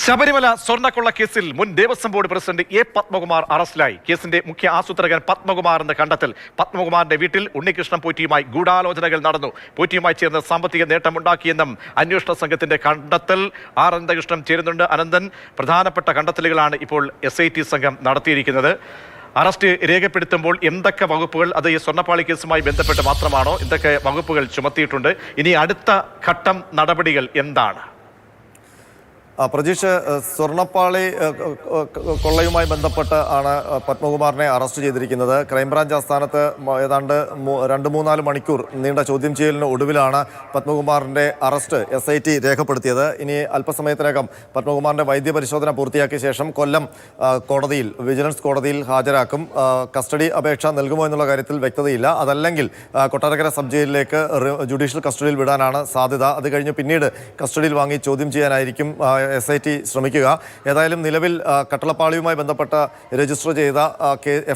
ശബരിമല സ്വർണ്ണക്കൊള്ള കേസിൽ മുൻ Devaswom board president A Padmakumar അറസ്റ്റിലായി. കേസിന്റെ മുഖ്യ ആസൂത്രകൻ പത്മകുമാർ എന്ന കണ്ടെത്തൽ. പത്മകുമാറിന്റെ വീട്ടിൽ ഉണ്ണികൃഷ്ണൻ പോറ്റിയുമായി ഗൂഢാലോചനകൾ നടന്നു. പോറ്റിയുമായി ചേർന്ന് സാമ്പത്തിക നേട്ടമുണ്ടാക്കിയെന്നും അന്വേഷണ സംഘത്തിന്റെ കണ്ടെത്തൽ. ആർ അനന്തകൃഷ്ണൻ ചേരുന്നുണ്ട്. അനന്തൻ, പ്രധാനപ്പെട്ട കണ്ടെത്തലുകളാണ് ഇപ്പോൾ SIT സംഘം നടത്തിയിരിക്കുന്നത്. അറസ്റ്റ് രേഖപ്പെടുത്തുമ്പോൾ എന്തൊക്കെ വകുപ്പുകൾ, അത് ഈ സ്വർണ്ണപ്പാളി കേസുമായി ബന്ധപ്പെട്ട് മാത്രമാണോ, എന്തൊക്കെ വകുപ്പുകൾ ചുമത്തിയിട്ടുണ്ട്? ഇനി അടുത്ത ഘട്ടം നടപടികൾ എന്താണ്? പ്രജീഷ്, സ്വർണ്ണപ്പാളി കൊള്ളയുമായി ബന്ധപ്പെട്ട് ആണ് പത്മകുമാറിനെ അറസ്റ്റ് ചെയ്തിരിക്കുന്നത്. ക്രൈംബ്രാഞ്ച് ആസ്ഥാനത്ത് ഏതാണ്ട് 2-3 മണിക്കൂർ നീണ്ട ചോദ്യം ചെയ്യലിന് ഒടുവിലാണ് പത്മകുമാറിൻ്റെ അറസ്റ്റ് SIT രേഖപ്പെടുത്തിയത്. ഇനി അല്പസമയത്തിനകം പത്മകുമാറിൻ്റെ വൈദ്യപരിശോധന പൂർത്തിയാക്കിയ ശേഷം കൊല്ലം കോടതിയിൽ, വിജിലൻസ് കോടതിയിൽ ഹാജരാക്കും. കസ്റ്റഡി അപേക്ഷ നൽകുമോ എന്നുള്ള കാര്യത്തിൽ വ്യക്തതയില്ല. അതല്ലെങ്കിൽ കൊട്ടാരക്കര സബ് ജയിലിലേക്ക് ജുഡീഷ്യൽ കസ്റ്റഡിയിൽ വിടാനാണ് സാധ്യത. അത് കഴിഞ്ഞ് പിന്നീട് കസ്റ്റഡിയിൽ വാങ്ങി ചോദ്യം ചെയ്യാനായിരിക്കും SIT ശ്രമിക്കുക. ഏതായാലും നിലവിൽ കട്ടളപ്പാളിയുമായി ബന്ധപ്പെട്ട രജിസ്റ്റർ ചെയ്ത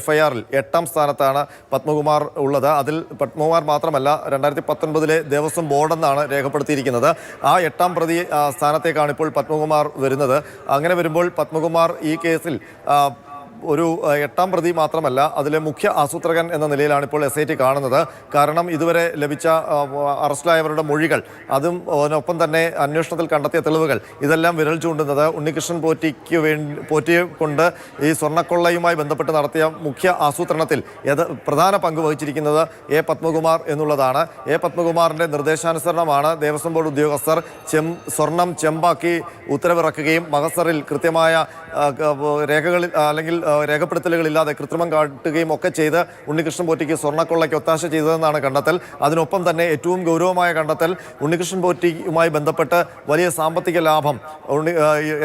FIR-ൽ 8ാം സ്ഥാനത്താണ് പത്മകുമാർ ഉള്ളത്. അതിൽ പത്മകുമാർ മാത്രമല്ല, 2019 ദേവസ്വം ബോർഡെന്നാണ് രേഖപ്പെടുത്തിയിരിക്കുന്നത്. ആ 8ാം പ്രതി സ്ഥാനത്തേക്കാണ് ഇപ്പോൾ പത്മകുമാർ വരുന്നത്. അങ്ങനെ വരുമ്പോൾ പത്മകുമാർ ഈ കേസിൽ ഒരു 8ാം പ്രതി മാത്രമല്ല, അതിലെ മുഖ്യ ആസൂത്രകൻ എന്ന നിലയിലാണ് ഇപ്പോൾ SIT കാണുന്നത്. കാരണം ഇതുവരെ ലഭിച്ച അറസ്റ്റിലായവരുടെ മൊഴികൾ, അതും ഒപ്പം തന്നെ അന്വേഷണത്തിൽ കണ്ടെത്തിയ തെളിവുകൾ, ഇതെല്ലാം വിരൽ ചൂണ്ടുന്നത് ഉണ്ണികൃഷ്ണൻ പോറ്റിയെ കൊണ്ട് ഈ സ്വർണ്ണക്കൊള്ളയുമായി ബന്ധപ്പെട്ട് നടത്തിയ മുഖ്യ ആസൂത്രണത്തിൽ പ്രധാന പങ്ക് വഹിച്ചിരിക്കുന്നത് എ പത്മകുമാർ എന്നുള്ളതാണ്. എ പത്മകുമാറിൻ്റെ നിർദ്ദേശാനുസരണമാണ് ദേവസ്വം ബോർഡ് ഉദ്യോഗസ്ഥർ സ്വർണം ചെമ്പാക്കി ഉത്തരവിറക്കുകയും മഹസറിൽ കൃത്യമായ രേഖകളിൽ അല്ലെങ്കിൽ രേഖപ്പെടുത്തലുകളില്ലാതെ കൃത്രിമം കാട്ടുകയും ഒക്കെ ചെയ്ത് ഉണ്ണികൃഷ്ണൻ പോറ്റിക്ക് സ്വർണ്ണക്കൊള്ളയ്ക്ക് ഒത്താശ ചെയ്തതെന്നാണ് കണ്ടെത്തൽ. അതിനൊപ്പം തന്നെ ഏറ്റവും ഗൗരവമായ കണ്ടെത്തൽ, ഉണ്ണികൃഷ്ണൻ പോറ്റിയുമായി ബന്ധപ്പെട്ട് വലിയ സാമ്പത്തിക ലാഭം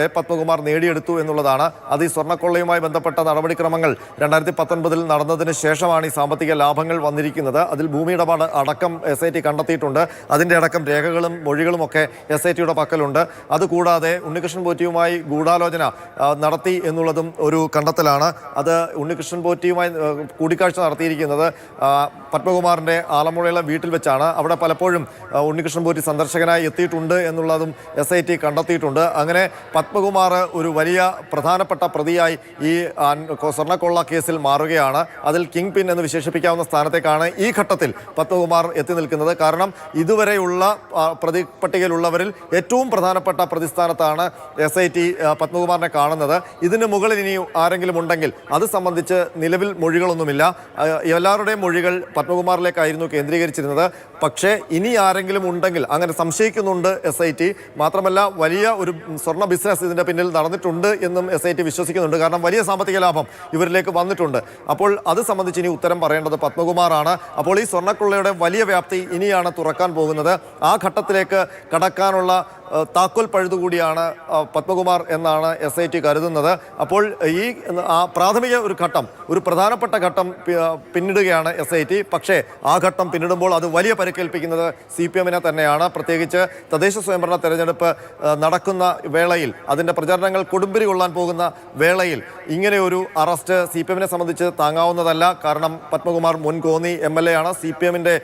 എ പത്മകുമാർ നേടിയെടുത്തു എന്നുള്ളതാണ്. അത് ഈ സ്വർണ്ണക്കൊള്ളയുമായി ബന്ധപ്പെട്ട നടപടിക്രമങ്ങൾ 2019 നടന്നതിന് ശേഷമാണ് ഈ സാമ്പത്തിക ലാഭങ്ങൾ വന്നിരിക്കുന്നത്. അതിൽ ഭൂമി ഇടപാട് അടക്കം SIT കണ്ടെത്തിയിട്ടുണ്ട്. അതിൻ്റെ അടക്കം രേഖകളും മൊഴികളും ഒക്കെ SIT-യുടെ പക്കലുണ്ട്. അതുകൂടാതെ ഉണ്ണികൃഷ്ണൻ പോറ്റിയുമായി ഗൂഢാലോചന നടത്തി എന്നുള്ളതും ഒരു കണ്ടെത്തലാണ്. അത് ഉണ്ണികൃഷ്ണൻ പോറ്റിയുമായി കൂടിക്കാഴ്ച നടത്തിയിരിക്കുന്നത് പത്മകുമാറിൻ്റെ ആലമ്പുഴയിലെ വീട്ടിൽ വെച്ചാണ്. അവിടെ പലപ്പോഴും ഉണ്ണികൃഷ്ണൻ പോറ്റി സന്ദർശകനായി എത്തിയിട്ടുണ്ട് എന്നുള്ളതും SIT കണ്ടെത്തിയിട്ടുണ്ട്. അങ്ങനെ പത്മകുമാർ ഒരു വലിയ പ്രധാനപ്പെട്ട പ്രതിയായി ഈ സ്വർണ്ണക്കൊള്ള കേസിൽ മാറുകയാണ്. അതിൽ കിങ് പിൻ എന്ന് വിശേഷിപ്പിക്കാവുന്ന സ്ഥാനത്തേക്കാണ് ഈ ഘട്ടത്തിൽ പത്മകുമാർ എത്തി നിൽക്കുന്നത്. കാരണം ഇതുവരെയുള്ള പ്രതി പട്ടികയിലുള്ളവരിൽ ഏറ്റവും പ്രധാനപ്പെട്ട പ്രതിസ്ഥാനത്താണ് SIT പത്മകുമാറിനെ കാണുന്നത്. ഇതിന് മുകളിൽ ഇനി ആരെങ്കിലും ഉണ്ടെങ്കിൽ അത് സംബന്ധിച്ച് നിലവിൽ മൊഴികളൊന്നുമില്ല. എല്ലാവരുടെയും മൊഴികൾ പത്മകുമാറിലേക്കായിരുന്നു കേന്ദ്രീകരിച്ചിരുന്നത്. പക്ഷേ ഇനി ആരെങ്കിലും ഉണ്ടെങ്കിൽ, അങ്ങനെ സംശയിക്കുന്നുണ്ട് SIT. മാത്രമല്ല, വലിയ ഒരു സ്വർണ്ണ ബിസിനസ് ഇതിൻ്റെ പിന്നിൽ നടന്നിട്ടുണ്ട് എന്നും SIT വിശ്വസിക്കുന്നുണ്ട്. കാരണം വലിയ സാമ്പത്തിക ലാഭം ഇവരിലേക്ക് വന്നിട്ടുണ്ട്. അപ്പോൾ അത് സംബന്ധിച്ച് ഇനി ഉത്തരം പറയേണ്ടത് പത്മകുമാറാണ്. അപ്പോൾ ഈ സ്വർണ്ണക്കൊള്ളയുടെ വലിയ വ്യാപ്തി ഇനിയാണ് തുറക്കാൻ പോകുന്നത്. ആ ഘട്ടത്തിലേക്ക് കടക്കാനുള്ള താക്കോൽ പഴുതുകൂടിയാണ് പത്മകുമാർ എന്നാണ് SIT കരുതുന്നത്. അപ്പോൾ ഈ പ്രാഥമിക ഒരു ഘട്ടം, ഒരു പ്രധാനപ്പെട്ട ഘട്ടം പിന്നിടുകയാണ് SIT. പക്ഷേ ആ ഘട്ടം പിന്നിടുമ്പോൾ അത് വലിയ പരിക്കേൽപ്പിക്കുന്നത് CPM-നെ തന്നെയാണ്. പ്രത്യേകിച്ച് തദ്ദേശ സ്വയംഭരണ തെരഞ്ഞെടുപ്പ് നടക്കുന്ന വേളയിൽ, അതിൻ്റെ പ്രചരണങ്ങൾ കൊടുമ്പിരി കൊള്ളാൻ പോകുന്ന വേളയിൽ ഇങ്ങനെ ഒരു അറസ്റ്റ് CPM-നെ സംബന്ധിച്ച് താങ്ങാവുന്നതല്ല. കാരണം പത്മകുമാർ മുൻ കോന്നി MLA ആണ്, CPM-ന്റെ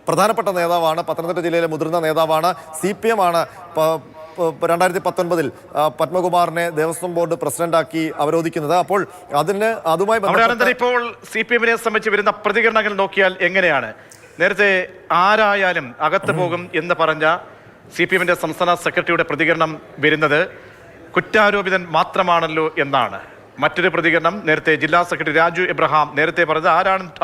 പ്രധാനപ്പെട്ട നേതാവാണ്, പത്തനംതിട്ട ജില്ലയിലെ മുതിർന്ന നേതാവാണ്. CPM ആണ് 2019 പത്മകുമാറിനെ ദേവസ്വം ബോർഡ് പ്രസിഡന്റാക്കി അവരോധിക്കുന്നത്. അപ്പോൾ അതുമായി ഇപ്പോൾ CPM-നെ സംബന്ധിച്ച് വരുന്ന പ്രതികരണങ്ങൾ നോക്കിയാൽ എങ്ങനെയാണ്? നേരത്തെ ആരായാലും അകത്ത് പോകും എന്ന് പറഞ്ഞ CPM-ന്റെ സംസ്ഥാന സെക്രട്ടറിയുടെ പ്രതികരണം വരുന്നത് കുറ്റാരോപിതൻ മാത്രമാണല്ലോ എന്നാണ്. മറ്റൊരു പ്രതികരണം നേരത്തെ ജില്ലാ സെക്രട്ടറി രാജു എബ്രഹാം നേരത്തെ പറഞ്ഞത്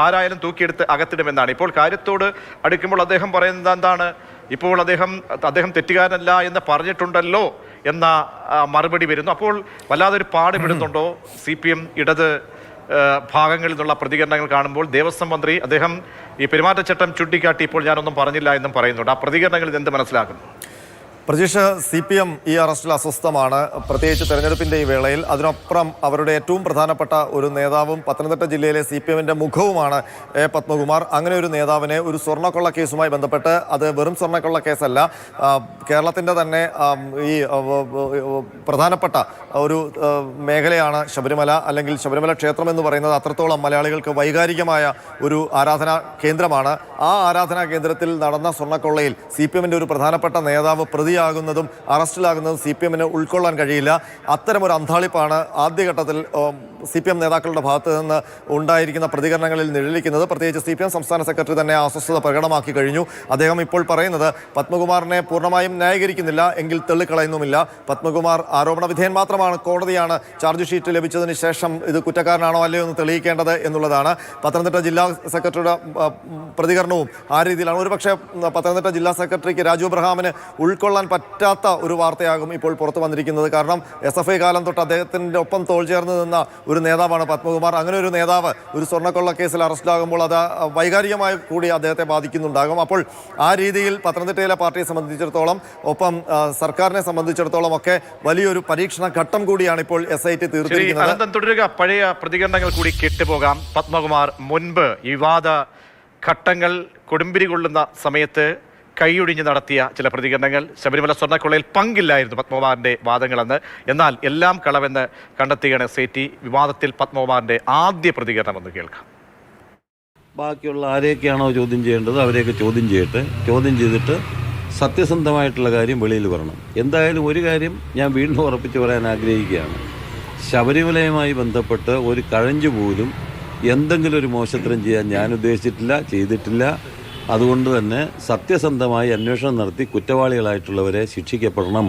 ആരായാലും തൂക്കിയെടുത്ത് അകത്തിടുമെന്നാണ്. ഇപ്പോൾ കാര്യത്തോട് അടുക്കുമ്പോൾ അദ്ദേഹം പറയുന്നത് എന്താണ്? ഇപ്പോൾ അദ്ദേഹം തെറ്റുകാരനല്ല എന്ന് പറഞ്ഞിട്ടുണ്ടല്ലോ എന്ന മറുപടി വരുന്നു. അപ്പോൾ വല്ലാതൊരു പാടുപെടുന്നുണ്ടോ CPM ഇടത് ഭാഗങ്ങളിൽ നിന്നുള്ള പ്രതികരണങ്ങൾ കാണുമ്പോൾ? ദേവസ്വം മന്ത്രി അദ്ദേഹം ഈ പെരുമാറ്റച്ചട്ടം ചൂണ്ടിക്കാട്ടി ഇപ്പോൾ ഞാനൊന്നും പറഞ്ഞില്ല എന്നും പറയുന്നുണ്ട്. ആ പ്രതികരണങ്ങളിൽ എന്ത് മനസ്സിലാക്കുന്നു? പ്രജീഷ്, CPM ഈ അറസ്റ്റിൽ അസ്വസ്ഥമാണ്, പ്രത്യേകിച്ച് തെരഞ്ഞെടുപ്പിൻ്റെ ഈ വേളയിൽ. അതിനപ്പുറം അവരുടെ ഏറ്റവും പ്രധാനപ്പെട്ട ഒരു നേതാവും പത്തനംതിട്ട ജില്ലയിലെ CPM-ന്റെ മുഖവുമാണ് എ പത്മകുമാർ. അങ്ങനെ ഒരു നേതാവിനെ ഒരു സ്വർണ്ണക്കൊള്ള കേസുമായി ബന്ധപ്പെട്ട്, അത് വെറും സ്വർണ്ണക്കൊള്ള കേസല്ല, കേരളത്തിൻ്റെ തന്നെ ഈ പ്രധാനപ്പെട്ട ഒരു മേഖലയാണ് ശബരിമല, അല്ലെങ്കിൽ ശബരിമല ക്ഷേത്രം എന്ന് പറയുന്നത് അത്രത്തോളം മലയാളികൾക്ക് വൈകാരികമായ ഒരു ആരാധനാ കേന്ദ്രമാണ്. ആ ആരാധനാ കേന്ദ്രത്തിൽ നടന്ന സ്വർണ്ണക്കൊള്ളയിൽ CPM-ന്റെ ഒരു പ്രധാനപ്പെട്ട നേതാവ് പ്രതി പ്രതിയാകുന്നതും അറസ്റ്റിലാകുന്നതും CPM-ന് ഉൾക്കൊള്ളാൻ കഴിയില്ല. അത്തരമൊരു അന്താളിപ്പാണ് ആദ്യഘട്ടത്തിൽ CPM നേതാക്കളുടെ ഭാഗത്ത് നിന്ന് ഉണ്ടായിരിക്കുന്ന പ്രതികരണങ്ങളിൽ നിഴലിക്കുന്നത്. പ്രത്യേകിച്ച് CPM സംസ്ഥാന സെക്രട്ടറി തന്നെ അസ്വസ്ഥത പ്രകടമാക്കി കഴിഞ്ഞു. അദ്ദേഹം ഇപ്പോൾ പറയുന്നത് പത്മകുമാറിനെ പൂർണ്ണമായും ന്യായീകരിക്കുന്നില്ല, എങ്കിൽ തള്ളിക്കളയുന്നുമില്ല. പത്മകുമാർ ആരോപണ വിധേയൻ മാത്രമാണ്. കോടതിയാണ് ചാർജ് ഷീറ്റ് ലഭിച്ചതിന് ശേഷം ഇത് കുറ്റക്കാരനാണോ അല്ലയോ എന്ന് തെളിയിക്കേണ്ടത് എന്നുള്ളതാണ്. പത്തനംതിട്ട ജില്ലാ സെക്രട്ടറിയുടെ പ്രതികരണവും ആ രീതിയിലാണ്. ഒരുപക്ഷെ പത്തനംതിട്ട ജില്ലാ സെക്രട്ടറിക്ക് രാജു അബ്രഹാമിന് ഉൾക്കൊള്ളാൻ പറ്റാത്ത ഒരു വാർത്തയാകും ഇപ്പോൾ പുറത്തു വന്നിരിക്കുന്നത്. കാരണം SFI കാലം തൊട്ട് അദ്ദേഹത്തിൻ്റെ ഒപ്പം തോൾ ചേർന്ന് നിന്ന ഒരു നേതാവാണ് പത്മകുമാർ. അങ്ങനെ ഒരു നേതാവ് ഒരു സ്വർണ്ണക്കൊള്ള കേസിൽ അറസ്റ്റിലാകുമ്പോൾ അത് വൈകാരികമായി കൂടി അദ്ദേഹത്തെ ബാധിക്കുന്നുണ്ടാകും. അപ്പോൾ ആ രീതിയിൽ പത്തനംതിട്ടയിലെ പാർട്ടിയെ സംബന്ധിച്ചിടത്തോളം, ഒപ്പം സർക്കാരിനെ സംബന്ധിച്ചിടത്തോളം ഒക്കെ വലിയൊരു പരീക്ഷണ ഘട്ടം കൂടിയാണ് ഇപ്പോൾ SIT തീർത്തിരിക്കുന്നത്. തുടരുക, പഴയ പ്രതികരണങ്ങൾ കൂടി കേട്ടുപോകാം. പത്മകുമാർ മുൻപ് വിവാദ ഘട്ടങ്ങൾ കൊടുമ്പിരി കൊള്ളുന്ന സമയത്ത് കൈയൊഴിഞ്ഞ് നടത്തിയ ചില പ്രതികരണങ്ങൾ, ശബരിമല സ്വർണ്ണക്കൊള്ളയിൽ പങ്കില്ലായിരുന്നു പത്മകുമാറിന്റെ വാദങ്ങളെന്ന്, എന്നാൽ എല്ലാം കളവെന്ന് കണ്ടെത്തുകയാണ് SIT. വിവാദത്തിൽ പത്മകുമാറിന്റെ ആദ്യ പ്രതികരണം ഒന്ന് കേൾക്കാം. ബാക്കിയുള്ള ആരെയൊക്കെയാണോ ചോദ്യം ചെയ്യേണ്ടത് അവരെയൊക്കെ ചോദ്യം ചെയ്യട്ടെ. ചോദ്യം ചെയ്തിട്ട് സത്യസന്ധമായിട്ടുള്ള കാര്യം വെളിയിൽ വരണം. എന്തായാലും ഒരു കാര്യം ഞാൻ വീണ്ടും ഉറപ്പിച്ച് പറയാൻ ആഗ്രഹിക്കുകയാണ്. ശബരിമലയുമായി ബന്ധപ്പെട്ട് ഒരു കഴഞ്ചു പോലും എന്തെങ്കിലും ഒരു മോശത്തരം ചെയ്യാൻ ഞാൻ ഉദ്ദേശിച്ചിട്ടില്ല, ചെയ്തിട്ടില്ല. അതുകൊണ്ട് തന്നെ സത്യസന്ധമായി അന്വേഷണം നടത്തി കുറ്റവാളികളായിട്ടുള്ളവരെ ശിക്ഷിക്കപ്പെടണം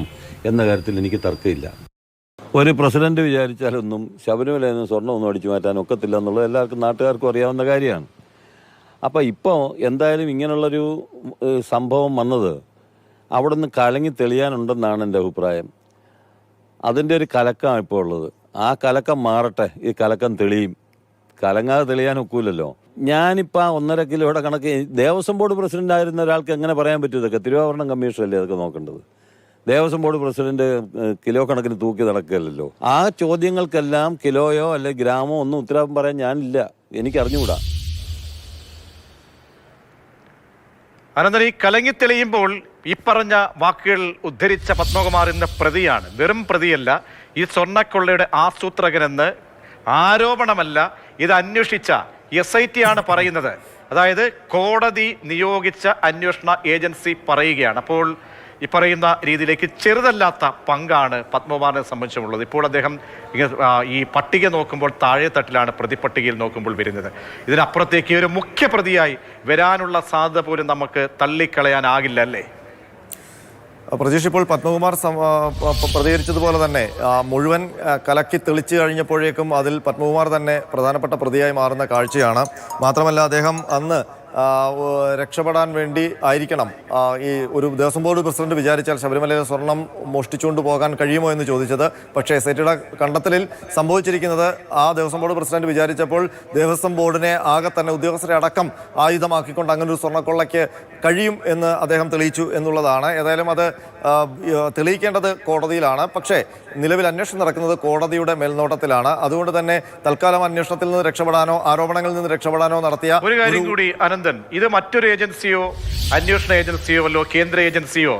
എന്ന കാര്യത്തിൽ എനിക്ക് തർക്കമില്ല. ഒരു പ്രസിഡന്റ് വിചാരിച്ചാലൊന്നും ശബരിമലയിൽ നിന്ന് സ്വർണ്ണമൊന്നും അടിച്ചു മാറ്റാൻ ഒക്കത്തില്ല എന്നുള്ളത് എല്ലാവർക്കും നാട്ടുകാർക്കും അറിയാവുന്ന കാര്യമാണ്. അപ്പോൾ ഇപ്പോൾ എന്തായാലും ഇങ്ങനെയുള്ളൊരു സംഭവം വന്നത് അവിടെ നിന്ന് കലങ്ങി തെളിയാനുണ്ടെന്നാണ് എൻ്റെ അഭിപ്രായം. അതിൻ്റെ ഒരു കലക്കമാണ് ഇപ്പോൾ ഉള്ളത്. ആ കലക്കം മാറട്ടെ, ഈ കലക്കം തെളിയും. കലങ്ങാതെ തെളിയാൻ ഒക്കൂലല്ലോ. ഞാനിപ്പോൾ 1.5 കിലോയുടെ കണക്ക് ദേവസ്വം ബോർഡ് പ്രസിഡന്റ് ആയിരുന്ന ഒരാൾക്ക് എങ്ങനെ പറയാൻ പറ്റും? ഇതൊക്കെ തിരുവാഭരണം കമ്മീഷനല്ലേ അതൊക്കെ നോക്കേണ്ടത്. ദേവസ്വം ബോർഡ് പ്രസിഡന്റ് കിലോ കണക്കിന് തൂക്കി നടക്കുകയല്ലോ. ആ ചോദ്യങ്ങൾക്കെല്ലാം കിലോയോ അല്ലെ ഗ്രാമോ ഒന്നും ഉത്തരവാദിത്തം പറയാൻ ഞാനില്ല, എനിക്കറിഞ്ഞുകൂടാ. അനന്തരം ഈ കലങ്ങി തെളിയുമ്പോൾ ഈ പറഞ്ഞ വാക്കുകൾ ഉദ്ധരിച്ച പത്മകുമാർ ഇന്ന് പ്രതിയാണ്, വെറും പ്രതിയല്ല. ഈ സ്വർണ്ണക്കൊള്ളയുടെ ആസൂത്രകനെന്ന് ആരോപണമല്ല, ഇത് അന്വേഷിച്ച SIT ആണ് പറയുന്നത്. അതായത് കോടതി നിയോഗിച്ച അന്വേഷണ ഏജൻസി പറയുകയാണ്. അപ്പോൾ ഈ പറയുന്ന രീതിയിലേക്ക് ചെറുതല്ലാത്ത പങ്കാണ് പത്മകുമാറിനെ സംബന്ധിച്ചുള്ളത്. ഇപ്പോൾ അദ്ദേഹം ഈ പട്ടിക നോക്കുമ്പോൾ താഴെ തട്ടിലാണ് പ്രതിപട്ടികയിൽ നോക്കുമ്പോൾ വരുന്നത്. ഇതിനപ്പുറത്തേക്ക് ഒരു മുഖ്യപ്രതിയായി വരാനുള്ള സാധ്യത പോലും നമുക്ക് തള്ളിക്കളയാനാകില്ല, അല്ലേ? പ്രജീഷ്, ഇപ്പോൾ പത്മകുമാർ പ്രതികരിച്ചതുപോലെ തന്നെ മുഴുവൻ കലക്കി തെളിച്ചു കഴിഞ്ഞപ്പോഴേക്കും അതിൽ പത്മകുമാർ തന്നെ പ്രധാനപ്പെട്ട പ്രതിയായി മാറുന്ന കാഴ്ചയാണ്. മാത്രമല്ല അദ്ദേഹം അന്ന് രക്ഷപ്പെടാൻ വേണ്ടി ആയിരിക്കണം ഈ ഒരു ദേവസ്വം ബോർഡ് പ്രസിഡന്റ് വിചാരിച്ചാൽ ശബരിമലയിലെ സ്വർണം മോഷ്ടിച്ചുകൊണ്ട് പോകാൻ കഴിയുമോ എന്ന് ചോദിച്ചത്. പക്ഷേ SITയുടെ കണ്ടെത്തലിൽ സംഭവിച്ചിരിക്കുന്നത് ആ ദേവസ്വം ബോർഡ് പ്രസിഡന്റ് വിചാരിച്ചപ്പോൾ ദേവസ്വം ബോർഡിനെ ആകെ തന്നെ ഉദ്യോഗസ്ഥരെ അടക്കം ആയുധമാക്കിക്കൊണ്ട് അങ്ങനെ ഒരു സ്വർണ്ണക്കൊള്ളയ്ക്ക് കഴിയും എന്ന് അദ്ദേഹം തെളിയിച്ചു എന്നുള്ളതാണ്. ഏതായാലും അത് തെളിയിക്കേണ്ടത് കോടതിയിലാണ്. പക്ഷേ നിലവിൽ അന്വേഷണം നടക്കുന്നത് കോടതിയുടെ മേൽനോട്ടത്തിലാണ്. അതുകൊണ്ട് തന്നെ തൽക്കാലം അന്വേഷണത്തിൽ നിന്ന് രക്ഷപ്പെടാനോ ആരോപണങ്ങളിൽ നിന്ന് രക്ഷപ്പെടാനോ നടത്തിയ ഒരു കാര്യം കൂടി അനന്തൻ, ഇത് മറ്റൊരു ഏജൻസിയോ അന്വേഷണ ഏജൻസിയോ വല്ലോ കേന്ദ്ര ഏജൻസിയോ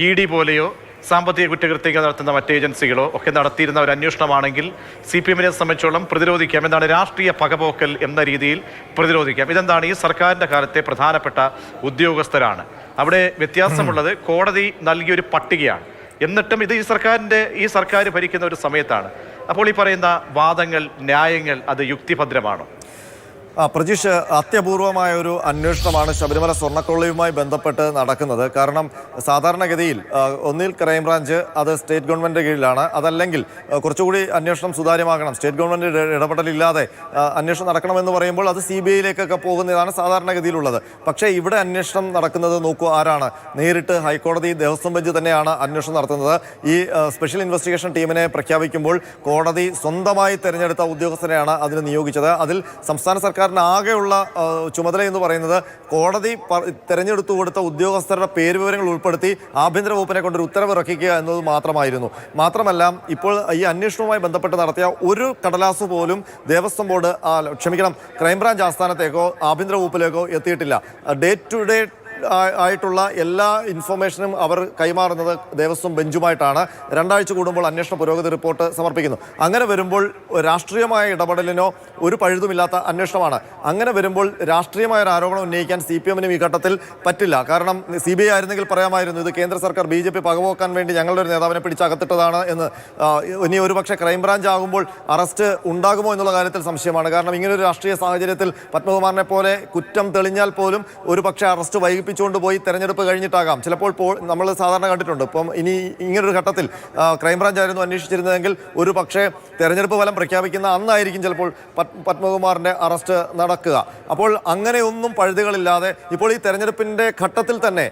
ED പോലെയോ സാമ്പത്തിക കുറ്റകൃത്യങ്ങൾ നടത്തുന്ന മറ്റ് ഏജൻസികളോ ഒക്കെ നടത്തിയിരുന്ന ഒരു അന്വേഷണമാണെങ്കിൽ CPM-നെ സംബന്ധിച്ചോളം പ്രതിരോധിക്കാം. എന്താണ് രാഷ്ട്രീയ പകപോക്കൽ എന്ന രീതിയിൽ പ്രതിരോധിക്കാം. ഇതെന്താണ് ഈ സർക്കാരിൻ്റെ കാലത്തെ പ്രധാനപ്പെട്ട ഉദ്യോഗസ്ഥരാണ്. അവിടെ വ്യത്യാസമുള്ളത് കോടതി നൽകിയൊരു പട്ടികയാണ്. എന്നിട്ടും ഇത് ഈ സർക്കാർ ഭരിക്കുന്ന ഒരു സമയത്താണ്. അപ്പോൾ ഈ പറയുന്ന വാദങ്ങൾ, ന്യായങ്ങൾ അത് യുക്തിഭദ്രമാണോ? പ്രജീഷ്, അത്യപൂർവമായ ഒരു അന്വേഷണമാണ് ശബരിമല സ്വർണ്ണക്കൊള്ളയുമായി ബന്ധപ്പെട്ട് നടക്കുന്നത്. കാരണം സാധാരണഗതിയിൽ ഒന്നിൽ ക്രൈംബ്രാഞ്ച് അത് സ്റ്റേറ്റ് ഗവൺമെൻറ് കീഴിലാണ്, അതല്ലെങ്കിൽ കുറച്ചുകൂടി അന്വേഷണം സുതാര്യമാകണം, സ്റ്റേറ്റ് ഗവൺമെൻറ് ഇടപെടലില്ലാതെ അന്വേഷണം നടക്കണമെന്ന് പറയുമ്പോൾ അത് CBIയിലേക്കൊക്കെ പോകുന്നതാണ് സാധാരണഗതിയിലുള്ളത്. പക്ഷേ ഇവിടെ അന്വേഷണം നടക്കുന്നത് നോക്കൂ, ആരാണ്? നേരിട്ട് ഹൈക്കോടതി ദേവസ്വം ബെഞ്ച് തന്നെയാണ് അന്വേഷണം നടത്തുന്നത്. ഈ സ്പെഷ്യൽ ഇൻവെസ്റ്റിഗേഷൻ ടീമിനെ പ്രഖ്യാപിക്കുമ്പോൾ കോടതി സ്വന്തമായി തിരഞ്ഞെടുത്ത ഉദ്യോഗസ്ഥരെയാണ് അതിന് നിയോഗിച്ചത്. അതിൽ സംസ്ഥാന സർക്കാർ ആകെയുള്ള ചുമതല എന്ന് പറയുന്നത് കോടതി തെരഞ്ഞെടുത്തു കൊടുത്ത ഉദ്യോഗസ്ഥരുടെ പേരുവിവരങ്ങൾ ഉൾപ്പെടുത്തി ആഭ്യന്തര വകുപ്പിനെ കൊണ്ടൊരു ഉത്തരവ് ഇറക്കിക്കുക എന്നത് മാത്രമായിരുന്നു. മാത്രമല്ല, ഇപ്പോൾ ഈ അന്വേഷണവുമായി ബന്ധപ്പെട്ട് നടത്തിയ ഒരു കടലാസ് പോലും ദേവസ്വം ബോർഡ് ക്രൈംബ്രാഞ്ച് ആസ്ഥാനത്തേക്കോ ആഭ്യന്തര വകുപ്പിലേക്കോ എത്തിയിട്ടില്ല. ഡേ ടു ഡേ ആയിട്ടുള്ള എല്ലാ ഇൻഫർമേഷനും അവർ കൈമാറുന്നത് ദേവസ്വം ബെഞ്ചുമായിട്ടാണ്. 2 ആഴ്ച കൂടുമ്പോൾ അന്വേഷണ പുരോഗതി റിപ്പോർട്ട് സമർപ്പിക്കുന്നു. അങ്ങനെ വരുമ്പോൾ രാഷ്ട്രീയമായ ഇടപെടലിനോ ഒരു പഴുതുമില്ലാത്ത അന്വേഷണമാണ്. അങ്ങനെ വരുമ്പോൾ രാഷ്ട്രീയമായ ഒരു ആരോപണം ഉന്നയിക്കാൻ CPM-നും ഈ ഘട്ടത്തിൽ പറ്റില്ല. കാരണം CBI ആയിരുന്നെങ്കിൽ പറയാമായിരുന്നു ഇത് കേന്ദ്ര സർക്കാർ BJP പകപോക്കാൻ വേണ്ടി ഞങ്ങളുടെ ഒരു നേതാവിനെ പിടിച്ചകത്തിട്ടതാണ് എന്ന്. ഇനി ഒരുപക്ഷെ ക്രൈംബ്രാഞ്ച് ആകുമ്പോൾ അറസ്റ്റ് ഉണ്ടാകുമോ എന്നുള്ള കാര്യത്തിൽ സംശയമാണ്. കാരണം ഇങ്ങനൊരു രാഷ്ട്രീയ സാഹചര്യത്തിൽ പത്മകുമാറിനെ പോലെ കുറ്റം തെളിഞ്ഞാൽ പോലും ഒരു പക്ഷേ അറസ്റ്റ് വൈകിപ്പിച്ചുകൊണ്ട് പോയി തെരഞ്ഞെടുപ്പ് കഴിഞ്ഞിട്ടാകാം. ചിലപ്പോൾ നമ്മൾ സാധാരണ കണ്ടിട്ടുണ്ട്. ഇപ്പം ഇനി ഇങ്ങനൊരു ഘട്ടത്തിൽ ക്രൈംബ്രാഞ്ച് ആയിരുന്നു അന്വേഷിച്ചിരുന്നതെങ്കിൽ ഒരു പക്ഷേ തെരഞ്ഞെടുപ്പ് ഫലം പ്രഖ്യാപിക്കുന്ന അന്നായിരിക്കും ചിലപ്പോൾ പത്മകുമാറിൻ്റെ അറസ്റ്റ് നടക്കുക. അപ്പോൾ അങ്ങനെയൊന്നും പഴുതുകളില്ലാതെ ഇപ്പോൾ ഈ തെരഞ്ഞെടുപ്പിൻ്റെ ഘട്ടത്തിൽ തന്നെ,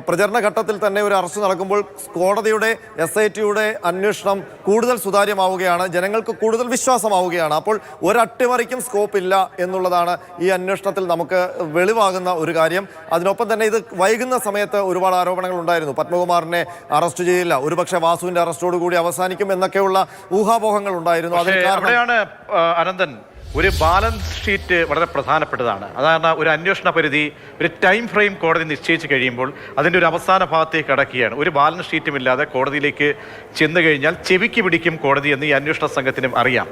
പ്രചരണ ഘട്ടത്തിൽ തന്നെ ഒരു അറസ്റ്റ് നടക്കുമ്പോൾ കോടതിയുടെ SIT-യുടെ അന്വേഷണം കൂടുതൽ സുതാര്യമാവുകയാണ്, ജനങ്ങൾക്ക് കൂടുതൽ വിശ്വാസമാവുകയാണ്. അപ്പോൾ ഒരട്ടിമറിക്കും സ്കോപ്പ് ഇല്ല എന്നുള്ളതാണ് ഈ അന്വേഷണത്തിൽ നമുക്ക് വെളിവാകുന്ന ഒരു കാര്യം. അതിനൊപ്പം തന്നെ ഇത് വൈകുന്ന സമയത്ത് ഒരുപാട് ആരോപണങ്ങൾ ഉണ്ടായിരുന്നു. പത്മകുമാറിനെ അറസ്റ്റ് ചെയ്യില്ല, ഒരുപക്ഷെ വാസുവിന്റെ അറസ്റ്റോടുകൂടി അവസാനിക്കും എന്നൊക്കെയുള്ള ഊഹാപോഹങ്ങൾ ഉണ്ടായിരുന്നു. അവിടെയാണ് അനന്തൻ, ഒരു ബാലൻസ് ഷീറ്റ് വളരെ പ്രധാനപ്പെട്ടതാണ്. അതാണ് ഒരു അന്വേഷണ പരിധി, ഒരു ടൈം ഫ്രെയിം കോടതി നിശ്ചയിച്ച് കഴിയുമ്പോൾ അതിൻ്റെ ഒരു അവസാന ഭാഗത്തേക്ക് കടക്കുകയാണ്. ഒരു ബാലൻസ് ഷീറ്റും ഇല്ലാതെ കോടതിയിലേക്ക് ചെന്ന് കഴിഞ്ഞാൽ ചെവിക്ക് പിടിക്കും കോടതി എന്ന് ഈ അന്വേഷണ സംഘത്തിനും അറിയാം.